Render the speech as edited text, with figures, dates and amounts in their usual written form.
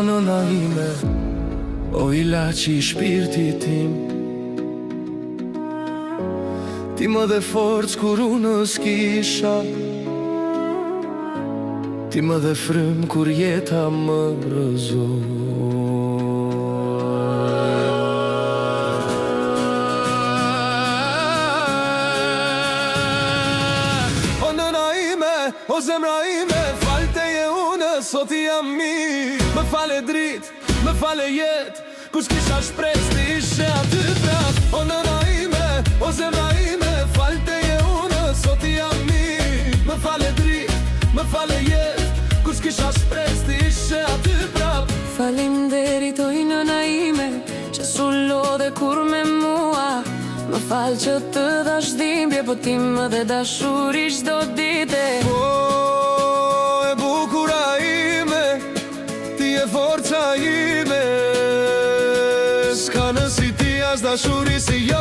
nëna ime, o ilaçi i shpirtit tim. Ti më dhe forcë kur unë s'kisha, ti më dhe frym kur jeta më rëzoi. O nëna ime, o zemra ime, falteje unë, sot jam mirë. Më fale dritë, më fale jetë, kush kisha shpresë të ishe aty prap. O nëna ime, o zemra ime, falteje unë, sot jam mirë. Më fale dritë, më fale jetë, kush kisha shpresë të ishe aty prap. Faleminderit oj nëna ime, që su lodhe kur me mua. Më falë që të dash dhimbje, po ti më dhe dashuri çdo dite. O, e bukura ime, ti e forca ime, s'ka në si ti as dashuri si jo